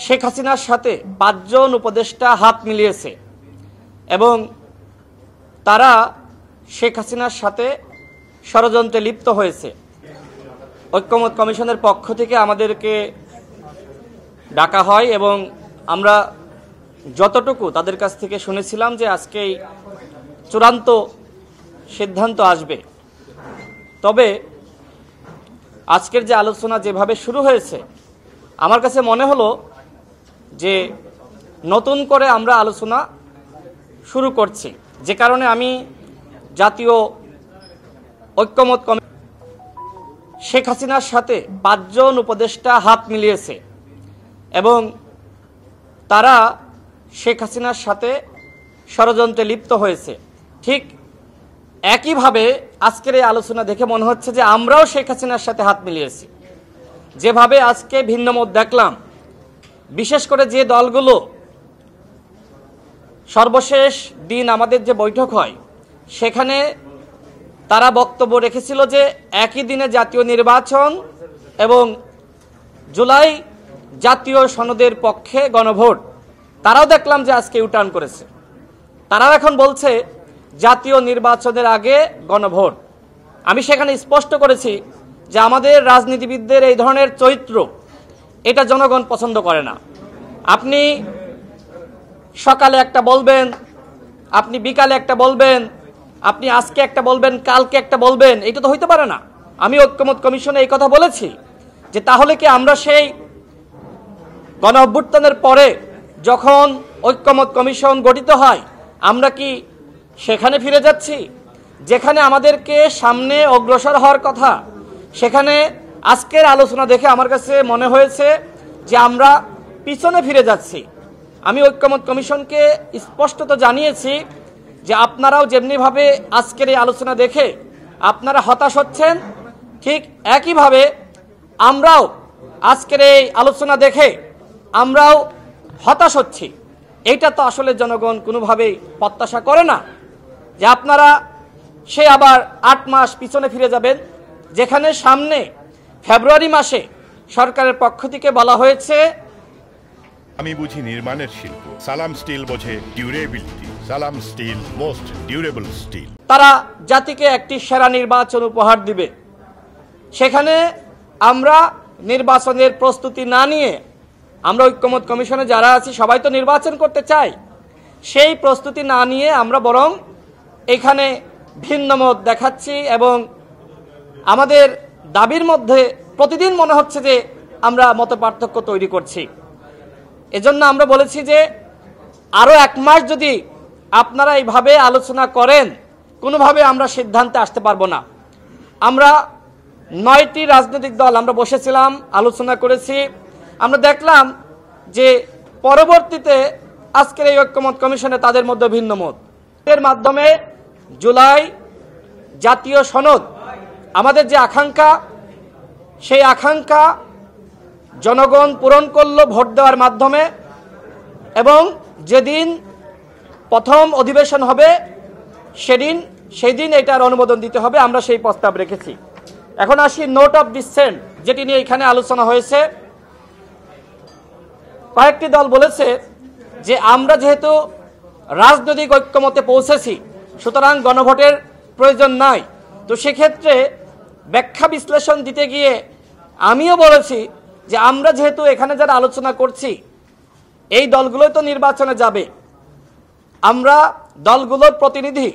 শেখ হাসিনার সাথে ৫ জন উপদেষ্টা হাত মিলিয়েছে এবং তারা শেখ হাসিনার সাথে ষড়যন্ত্রে লিপ্ত হয়েছে। ঐক্যমত কমিশনের পক্ষ থেকে আমাদেরকে ডাকা হয় এবং আমরা যতটুকু তাদের কাছ থেকে শুনেছিলাম যে আজকেই চূড়ান্ত সিদ্ধান্ত আসবে। তবে আজকের যে আলোচনা যেভাবে শুরু হয়েছে, আমার কাছে মনে হলো যে নতুন করে আমরা আলোচনা শুরু করছি, যে কারণে আমি জাতীয় ঐক্যমত কমিশন শেখ হাসিনার সাথে ৫ জন উপদেষ্টা হাত মিলিয়েছে এবং তারা শেখ হাসিনার সাথে ষড়যন্ত্রে লিপ্ত হয়েছে। ঠিক একইভাবে আজকের এই আলোচনা দেখে মনে হচ্ছে যে আমরাও শেখ হাসিনার সাথে হাত মিলিয়েছি। যেভাবে আজকে ভিন্নমত দেখলাম, বিশেষ করে যে দলগুলো সর্বশেষ দিন আমাদের যে বৈঠক হয় সেখানে তারা বক্তব্য রেখেছিল যে একই দিনে জাতীয় নির্বাচন এবং জুলাই জাতীয় সনদের পক্ষে গণভোট, তারাও দেখলাম যে আজকে ইউটার্ন করেছে। তারাও এখন বলছে জাতীয় নির্বাচনের আগে গণভোট। আমি সেখানে স্পষ্ট করেছি যে আমাদের রাজনীতিবিদদের এই ধরনের চরিত্র এটা জনগণ পছন্দ করে না। আপনি সকালে একটা বলবেন, আপনি বিকালে একটা বলবেন, আপনি আজকে একটা বলবেন, কালকে একটা বলবেন, এটা তো হইতে পারে না। আমি ঐক্যমত কমিশনে এই কথা বলেছি যে তাহলে কি আমরা সেই গণ অভ্যুত্থানের পরে যখন ঐক্যমত কমিশন গঠিত হয় আমরা কি সেখানে ফিরে যাচ্ছি, যেখানে আমাদেরকে সামনে অগ্রসর হওয়ার কথা? সেখানে আজকের আলোচনা দেখে আমার কাছে মনে হয়েছে যে আমরা পিছনে ফিরে যাচ্ছি। আমি ঐক্যমত কমিশনকে স্পষ্টত জানিয়েছি যে আপনারাও যেমনিভাবে আজকের এই আলোচনা দেখে আপনারা হতাশ হচ্ছেন, ঠিক একইভাবে আমরাও আজকের এই আলোচনা দেখে আমরাও হতাশ হচ্ছি। এইটা তো আসলে জনগণ কোনোভাবেই প্রত্যাশা করে না যে আপনারা সে আবার ৮ মাস পিছনে ফিরে যাবেন, যেখানে সামনে ফেব্রুয়ারি মাসে সরকারের পক্ষ থেকে বলা হয়েছে আমি বুঝি নির্মাণের শিল্প, সালাম স্টিল বোঝে ডিউরেবিলিটি, সালাম স্টিল মোস্ট ডিউরেবল স্টিল। তারা জাতিকে একটি সেরা নির্বাচন উপহার দিবে। সেখানে আমরা নির্বাচনের প্রস্তুতি না নিয়ে, আমরা ঐক্যমত কমিশনে যারা আছি সবাই তো নির্বাচন করতে চাই, সেই প্রস্তুতি না নিয়ে আমরা বরং এখানে ভিন্নমত দেখাচ্ছি এবং আমাদের দাবির মধ্যে প্রতিদিন মনে হচ্ছে যে আমরা মতপার্থক্য তৈরি করছি। এজন্য আমরা বলেছি যে আরও 1 মাস যদি আপনারা এইভাবে আলোচনা করেন, কোনোভাবে আমরা সিদ্ধান্তে আসতে পারবো না। আমরা 9টি রাজনৈতিক দল আমরা বসেছিলাম, আলোচনা করেছি। আমরা দেখলাম যে পরবর্তীতে আজকের এই ঐক্যমত কমিশনে তাদের মধ্যে ভিন্নমত এর মাধ্যমে জুলাই জাতীয় সনদ, আমাদের যে আকাঙ্ক্ষা, সেই আকাঙ্ক্ষা জনগণ পূরণ করলো ভোট দেওয়ার মাধ্যমে, এবং যেদিন প্রথম অধিবেশন হবে সেই দিন এটার অনুমোদন দিতে হবে। আমরা সেই প্রস্তাব রেখেছি। এখন আসি নোট অফ ডিসেন্ট, যেটি নিয়ে এখানে আলোচনা হয়েছে। কয়েকটি দল বলেছে যে আমরা যেহেতু রাজনৈতিক ঐক্যমতে পৌঁছেছি সুতরাং গণভোটের প্রয়োজন নাই। তো সেক্ষেত্রে ব্যাখ্যা বিশ্লেষণ দিতে গিয়ে আমিও বলেছি যে আমরা যেহেতু এখানে যারা আলোচনা করছি এই দলগুলোই তো নির্বাচনে যাবে, আমরা দলগুলোর প্রতিনিধি,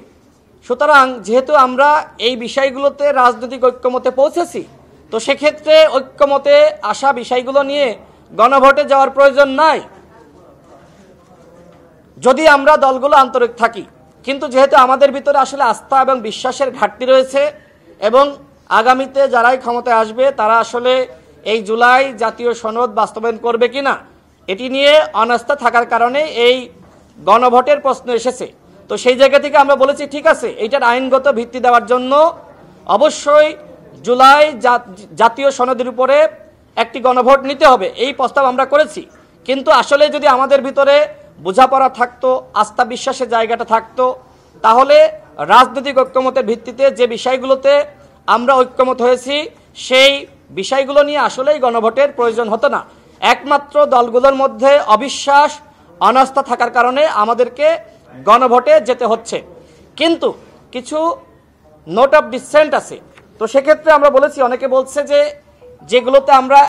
সুতরাং যেহেতু আমরা এই বিষয়গুলোতে রাজনৈতিক ঐক্যমতে পৌঁছেছি তো সেক্ষেত্রে ঐক্যমতে আসা বিষয়গুলো নিয়ে গণভোটে যাওয়ার প্রয়োজন নাই যদি আমরা দলগুলো আন্তরিক থাকি। কিন্তু যেহেতু আমাদের ভিতরে আসলে আস্থা এবং বিশ্বাসের ঘাটতি রয়েছে এবং আগামীতে যারাই ক্ষমতায় আসবে তারা আসলে এই জুলাই জাতীয় সনদ বাস্তবায়ন করবে কিনা এটি নিয়ে অনাস্থা থাকার কারণে এই গণভোটের প্রশ্ন এসেছে। তো সেই জায়গা থেকে আমরা বলেছি ঠিক আছে, এইটার আইনগত ভিত্তি দেওয়ার জন্য অবশ্যই জুলাই জাতীয় সনদের উপরে একটি গণভোট নিতে হবে, এই প্রস্তাব আমরা করেছি। কিন্তু আসলে যদি আমাদের ভিতরে বোঝাপড়া থাকতো, আস্থা বিশ্বাসের জায়গাটা থাকতো, তাহলে রাজনৈতিক ঐক্যমতের ভিত্তিতে যে বিষয়গুলোতে আমরা ঐক্যমত হয়েছি সেই বিষয়গুলো নিয়ে আসলেই গণভোটের প্রয়োজন হতো না। একমাত্র দলগুলোর মধ্যে অবিশ্বাস অনাস্থা থাকার কারণে আমাদেরকে গণভোটে যেতে হচ্ছে। কিন্তু কিছু নোট অফ ডিসেন্ট আছে। তো সেক্ষেত্রে আমরা বলেছি, অনেকে বলছে যে যেগুলোতে আমরা